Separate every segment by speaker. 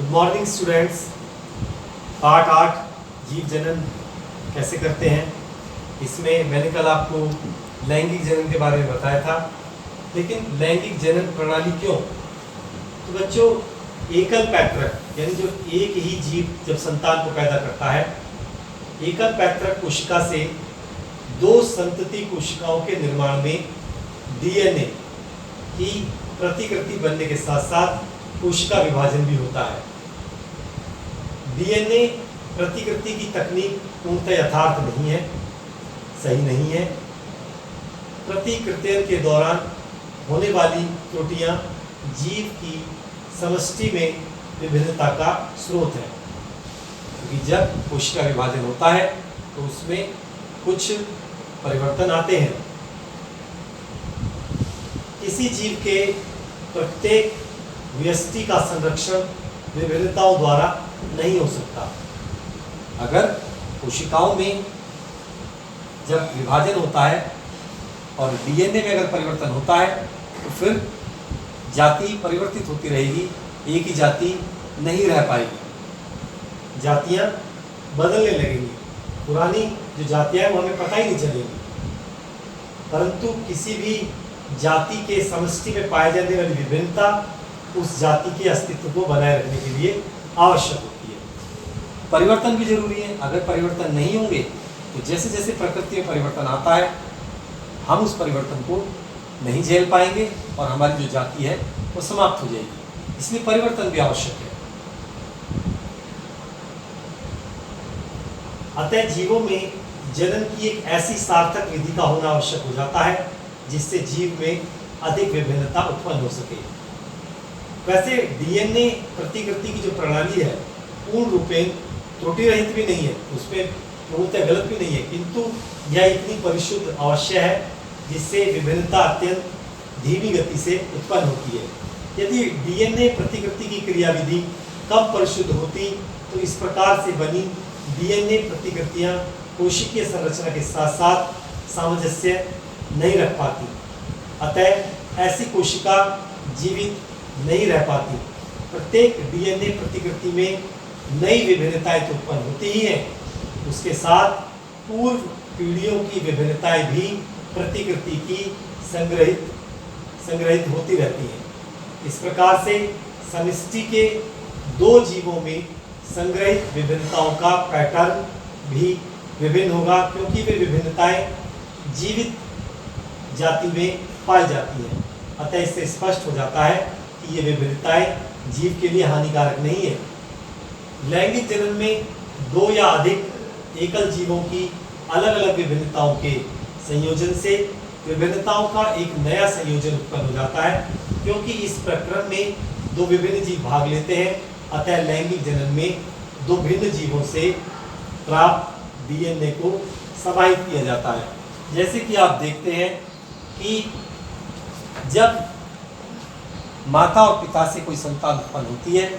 Speaker 1: Good morning students. Part 8 जीव जनन कैसे करते हैं, इसमें मैंने कल आपको लैंगिक जनन के बारे में बताया था। लेकिन लैंगिक जनन प्रणाली क्यों? तो बच्चों, एकल पैतृक यानी जो एक ही जीव जब संतान को पैदा करता है, एकल पैतृक कोशिका से दो संतति कोशिकाओं के निर्माण में डीएनए की प्रतिकृति बनने के साथ साथ कोशिका विभाजन भी होता है। डीएनए प्रतिकृति की तकनीक पूर्णतः यथार्थ नहीं है, सही नहीं है। प्रतिकृति के दौरान होने वाली त्रुटियां जीव की समष्टि में विभिन्नता का स्रोत है, क्योंकि जब कोशिका विभाजन होता है तो उसमें कुछ परिवर्तन आते हैं। किसी जीव के प्रत्येक व्यष्टि का संरक्षण विभिन्नताओं द्वारा नहीं हो सकता। अगर कोशिकाओं में जब विभाजन होता है और डीएनए में अगर परिवर्तन होता है तो फिर जाति परिवर्तित होती रहेगी, एक ही जाति नहीं रह पाएगी, जातियां बदलने लगेंगी। पुरानी जो जातियां हैं वो हमें पता ही नहीं चलेगी, परंतु किसी भी जाति के समष्टि में पाए जाने वाली विभिन्नता उस जाति के अस्तित्व को बनाए रखने के लिए आवश्यक होती है। परिवर्तन भी जरूरी है। अगर परिवर्तन नहीं होंगे तो जैसे जैसे प्रकृति में परिवर्तन आता है हम उस परिवर्तन को नहीं झेल पाएंगे और हमारी जो जाति है वो समाप्त हो जाएगी। इसलिए परिवर्तन भी आवश्यक है। अतः जीवों में जनन की एक ऐसी सार्थक विधि का होना आवश्यक हो जाता है जिससे जीव में अधिक विभिन्नता उत्पन्न हो सके। वैसे डीएनए प्रतिकृति की जो प्रणाली है पूर्ण रूपेण त्रुटि रहित भी नहीं है, उसमें पूर्णतः गलत भी नहीं है, किंतु यह इतनी परिशुद्ध अवश्य है जिससे विभिन्नता अत्यंत धीमी गति से उत्पन्न होती है। यदि डीएनए प्रतिकृति की क्रियाविधि कम परिशुद्ध होती तो इस प्रकार से बनी डीएनए प्रतिकृतियां कोशिकीय संरचना के साथ साथ सामंजस्य नहीं रख पाती। अतः ऐसी कोशिका जीवित नहीं रह पाती। प्रत्येक डीएनए प्रतिकृति में नई विभिन्नताएं तो उत्पन्न होती ही हैं, उसके साथ पूर्व पीढ़ियों की विभिन्नताएं भी प्रतिकृति की संग्रहित होती रहती हैं। इस प्रकार से समष्टि के दो जीवों में संग्रहित विभिन्नताओं का पैटर्न भी विभिन्न होगा, क्योंकि वे विभिन्नताएं जीवित जाति में पाई जाती हैं। अतः इससे स्पष्ट हो जाता है कि ये विभिन्नताएं जीव के लिए हानिकारक नहीं है। लैंगिक जनन में दो या अधिक एकल जीवों की अलग अलग विभिन्नताओं के संयोजन से विभिन्नताओं का एक नया संयोजन उत्पन्न हो जाता है। क्योंकि इस प्रक्रम में दो विभिन्न जीव भाग लेते हैं, अतः लैंगिक जनन में दो भिन्न जीवों से प्राप्त डीएनए को समाहित किया जाता है। जैसे कि आप देखते हैं कि जब माता और पिता से कोई संतान उत्पन्न होती है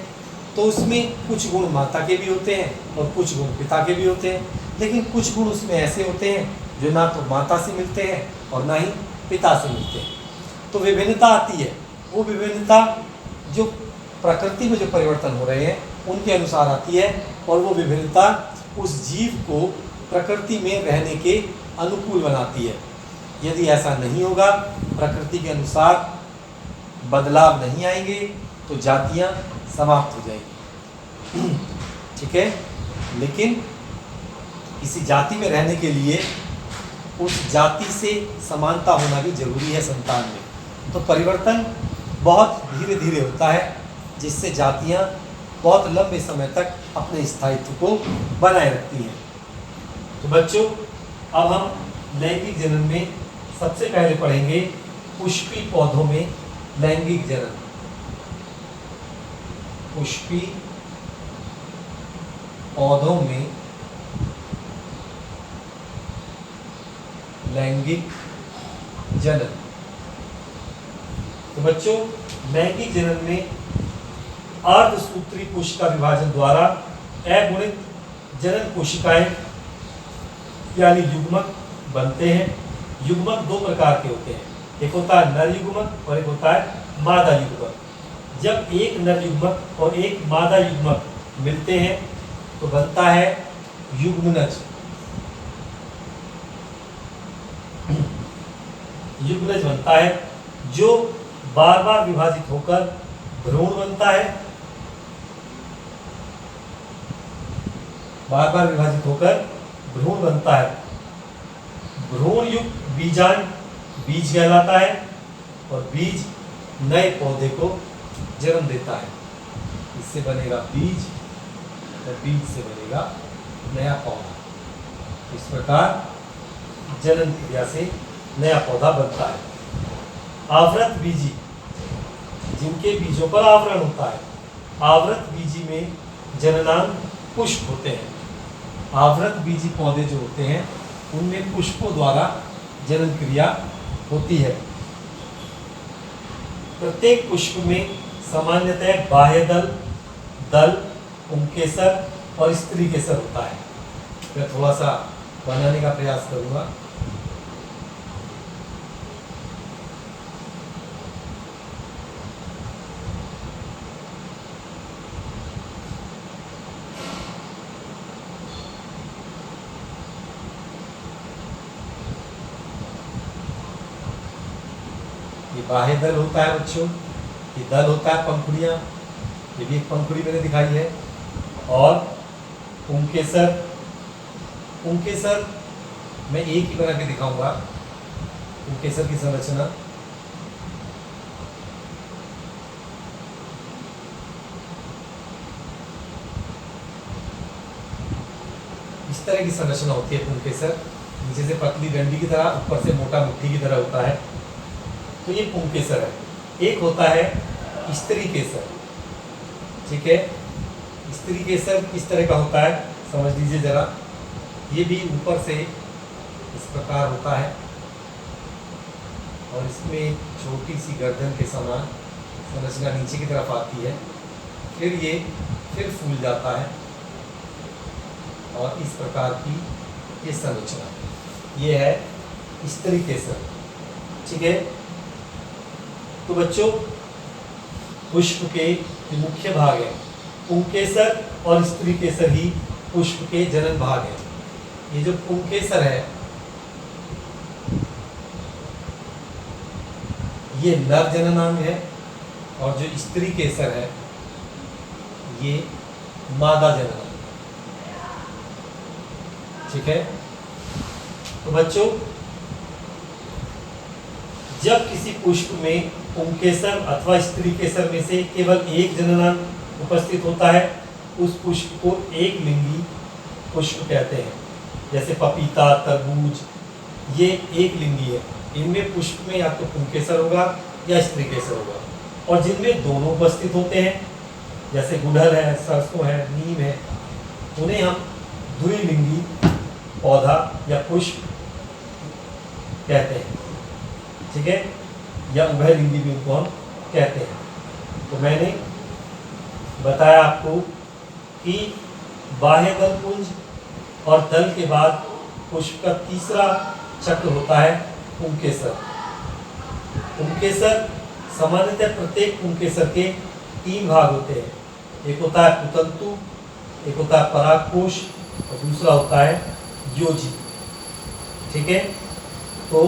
Speaker 1: तो उसमें कुछ गुण माता के भी होते हैं और कुछ गुण पिता के भी होते हैं, लेकिन कुछ गुण उसमें ऐसे होते हैं जो ना तो माता से मिलते हैं और ना ही पिता से मिलते हैं। तो विभिन्नता आती है, वो विभिन्नता जो प्रकृति में जो परिवर्तन हो रहे हैं उनके अनुसार आती है, और वो विभिन्नता उस जीव को प्रकृति में रहने के अनुकूल बनाती है। यदि ऐसा नहीं होगा, प्रकृति के अनुसार बदलाव नहीं आएंगे तो जातियां समाप्त हो जाएगी। ठीक है, लेकिन किसी जाति में रहने के लिए उस जाति से समानता होना भी जरूरी है संतान में। तो परिवर्तन बहुत धीरे धीरे होता है, जिससे जातियां बहुत लंबे समय तक अपने स्थायित्व को बनाए रखती हैं। तो बच्चों, अब हम लैंगिक जनन में सबसे पहले पढ़ेंगे पुष्पी पौधों में लैंगिक जनन। पुष्पी पौधों में लैंगिक जनन। तो बच्चों, लैंगिक जनन में अर्धसूत्री कोशिका विभाजन द्वारा अगुणित जनन कोशिकाएं यानी युग्मक बनते हैं। युग्मक दो प्रकार के होते हैं, एक होता है नर युग्मक और एक होता है मादा युग्मक। जब एक नर युग्मक और एक मादा युग्मक मिलते हैं तो बनता है युग्मनज। युग्मनज बनता है जो बार बार विभाजित होकर भ्रूण बनता है, बार बार विभाजित होकर भ्रूण बनता है। भ्रूण युक्त बीजांड बीज कहलाता है और बीज नए पौधे को जन्म देता है। इससे बनेगा बीज और बीज से बनेगा नया पौधा। इस प्रकार जनन क्रिया से नया पौधा बनता है। आवृत बीजी, जिनके बीजों पर आवरण होता है, आवृत बीजी में जननांग पुष्प होते हैं। आवृत बीजी पौधे जो होते हैं उनमें पुष्पों द्वारा जनन क्रिया होती है। प्रत्येक पुष्प में सामान्यतः बाह्य दल, दल, पुंकेसर और स्त्री केसर होता है। मैं थोड़ा सा बनाने का प्रयास करूंगा। ये बाह्य दल होता है बच्चों, ये दल होता है पंखुड़ियाँ, ये भी एक पंखुड़ी मैंने दिखाई है। और पुंकेसर, पुंकेसर मैं एक ही बना के दिखाऊंगा। पुंकेसर की संरचना इस तरह की संरचना होती है। पुंकेसर नीचे से पतली डंडी की तरह, ऊपर से मोटा मुट्ठी की तरह होता है। तो ये पुंकेसर है। एक होता है स्त्री केसर, ठीक है। स्त्री केसर किस तरह का होता है समझ लीजिए जरा। ये भी ऊपर से इस प्रकार होता है और इसमें छोटी सी गर्दन के समान संरचना नीचे की तरफ आती है, फिर ये फिर फूल जाता है और इस प्रकार की ये संरचना, ये है स्त्री केसर, ठीक है। तो बच्चों पुष्प के मुख्य भाग है पुंकेसर और स्त्री केसर ही पुष्प के जनन भाग है। ये जो पुंकेसर है ये नर जननांग है और जो स्त्री केसर है ये मादा जननांग, ठीक है। तो बच्चों जब किसी पुष्प में पुंकेसर अथवा स्त्री केसर में से केवल एक जननांग उपस्थित होता है उस पुष्प को एक लिंगी पुष्प कहते हैं। जैसे पपीता, तरबूज, ये एक लिंगी है। इनमें पुष्प में या तो पुंकेसर होगा या स्त्री केसर होगा। और जिनमें दोनों उपस्थित होते हैं जैसे गुड़हल है, सरसों है, नीम है, उन्हें हम द्विलिंगी पौधा या पुष्प कहते हैं, ठीक है। या उभयलिंगी भी उनको हम कहते हैं। तो मैंने बताया आपको कि बाह्य दल पुंज और दल के बाद पुष्प का तीसरा चक्र होता है पुंकेसर। पुंकेसर सामान्यतः प्रत्येक पुंकेसर के 3 भाग होते हैं। एक होता है पुतंतु, एक होता है परागकोश और दूसरा होता है योजी, ठीक है। तो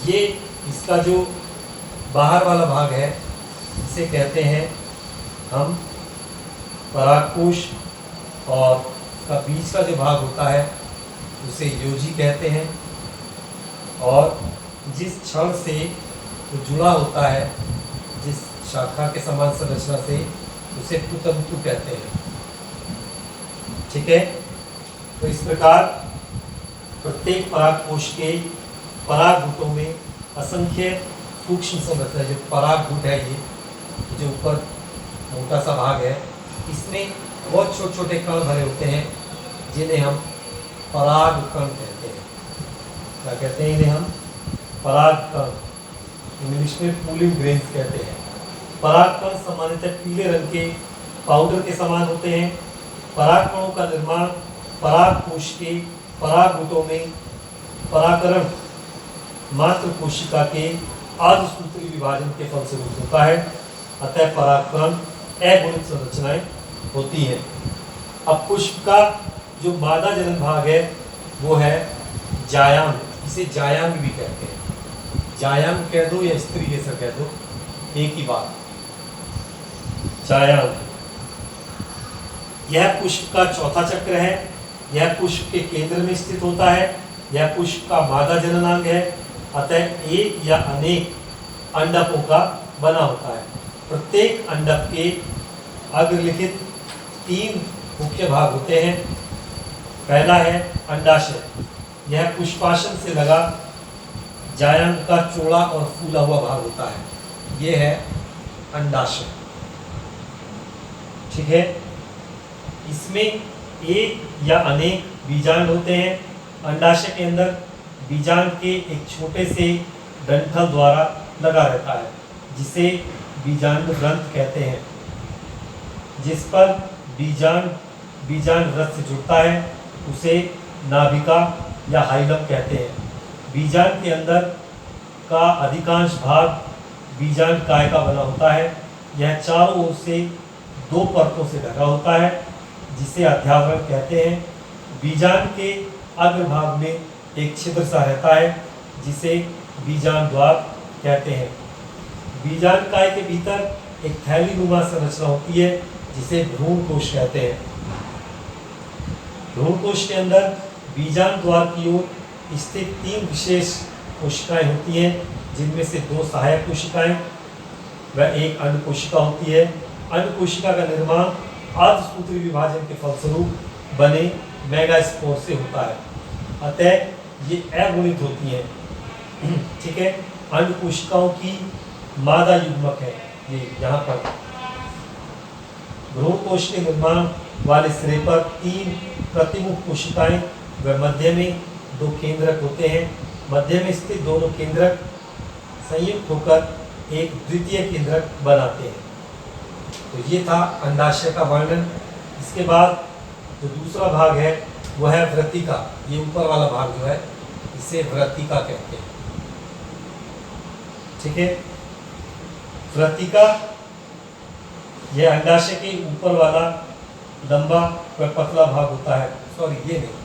Speaker 1: ये इसका जो बाहर वाला भाग है इसे कहते हैं हम परागकोश और इसका बीच का जो भाग होता है उसे योजी कहते हैं। और जिस क्षण से वो जुड़ा होता है जिस शाखा के समान संरचना से उसे पुतंतु कहते हैं, ठीक है। तो इस प्रकार प्रत्येक परागकोश के परागगुटों में असंख्य सूक्ष्म संरचना, जो परागगुट है ये जो ऊपर मोटा सा भाग है, इसमें बहुत छोटे छोटे कण भरे होते हैं जिन्हें हम परागकण कहते हैं। क्या कहते हैं इन्हें हम? परागकण, इंग्लिश में पूलिंग ग्रेन्स कहते हैं। परागकण सामान्यतः पीले रंग के पाउडर के समान होते हैं। परागकणों का निर्माण परागकोश के परागगुटों में परागकण मात्र कोशिका के अर्धसूत्री विभाजन के फलस्वरूप होता है। अतः परागकण अगुणित संरचनाएं होती हैं। अब पुष्प का जो मादा जनन भाग है वो है जायांग, इसे जायांग भी कहते हैं। जायांग कह दो या स्त्री केसर कह दो, एक ही बात। जायांग यह पुष्प का चौथा चक्र है। यह पुष्प के केंद्र में स्थित होता है। यह पुष्प का मादा जननांग है, अतः एक या अनेक अंडकों का बना होता है। प्रत्येक अंडक के अग्रलिखित 3 मुख्य भाग होते हैं। पहला है अंडाशय, यह पुष्पाशन से लगा जायांग का चौड़ा और फूला हुआ भाग होता है। यह है अंडाशय, ठीक है। इसमें एक या अनेक बीजांड होते हैं। अंडाशय के अंदर बीजांड के एक छोटे से डंठल द्वारा लगा रहता है, जिसे बीजांड ग्रंथ कहते हैं। जिस पर बीजांड रस से जुड़ता है उसे नाभिका या हाइलम कहते हैं। बीजांड के अंदर का अधिकांश भाग बीजांड काय का बना होता है। यह चारों ओर से 2 परतों से ढका होता है, जिसे अध्यावरण कहते हैं। बीजांड के अग्रभाग में एक छिद्र सा रहता है, जिसे बीजांड द्वार कहते हैं। बीजांड काय के भीतर एक थैलीनुमा संरचना होती है, जिसे भ्रूण कोश कहते हैं। भ्रूण कोश के अंदर बीजांड द्वार की ओर स्थित 3 विशेष कोशिकाएं होती हैं, जिनमें से 2 सहायक कोशिकाएं व एक अंड कोशिका होती है। अंड कोशिका का निर्माण अर्धसूत्री विभाजन के फलस्वरूप बने मेगास्पोर से होता है, अतः ये अगुणित होती हैं, ठीक है। अंड कोशिकाओं की मादा युग्मक है ये यहाँ पर। भ्रूण कोश के निर्माण वाले सिरे पर 3 प्रतिमुख कोशिकाएं व मध्य में 2 केंद्रक होते हैं। मध्य में स्थित दोनों केंद्रक संयुक्त होकर एक द्वितीय केंद्रक बनाते हैं। तो ये था अंडाशय का वर्णन। इसके बाद जो दूसरा भाग है वह है वृत्तिका। ये ऊपर वाला भाग जो है इसे वृत्तिका कहते हैं, ठीक है। वृत्तिका यह अंडाशय के ऊपर वाला लंबा व पतला भाग होता है। सॉरी, ये नहीं,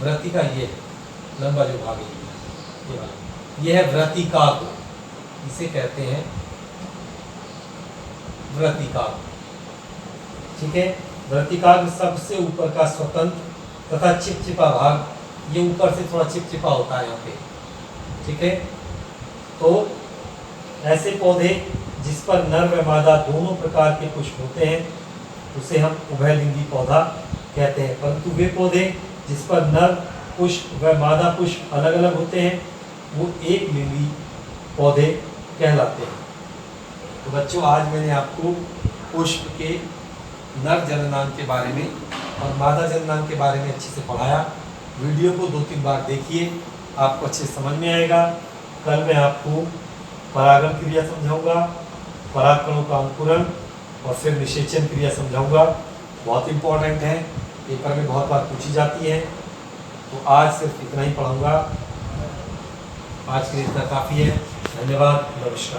Speaker 1: वृत्तिका ये लंबा जो भाग है ये वाला, ये है वृत्तिकाग्र, इसे कहते हैं वृत्तिकाग्र, ठीक है। वृत्तिकाग्र सबसे ऊपर का स्वतंत्र तथा चिपचिपा भाग, ये ऊपर से थोड़ा चिपचिपा होता है यहाँ पे, ठीक है। तो ऐसे पौधे जिस पर नर व मादा दोनों प्रकार के पुष्प होते हैं उसे हम उभयलिंगी पौधा कहते हैं। परंतु वे पौधे जिस पर नर पुष्प व मादा पुष्प अलग अलग होते हैं वो एक लिंगी पौधे कहलाते हैं। तो बच्चों, आज मैंने आपको पुष्प के नर जननांग के बारे में और मादा जननांग के बारे में अच्छे से पढ़ाया। वीडियो को 2-3 बार देखिए, आपको अच्छे समझ में आएगा। कल मैं आपको परागण क्रिया समझाऊंगा, परागकणों का अंकुरण और फिर निषेचन क्रिया समझाऊंगा। बहुत इंपॉर्टेंट है, पेपर में बहुत बार पूछी जाती है। तो आज सिर्फ इतना ही पढ़ाऊंगा। आज के लिए इतना काफ़ी है। धन्यवाद, नमस्कार।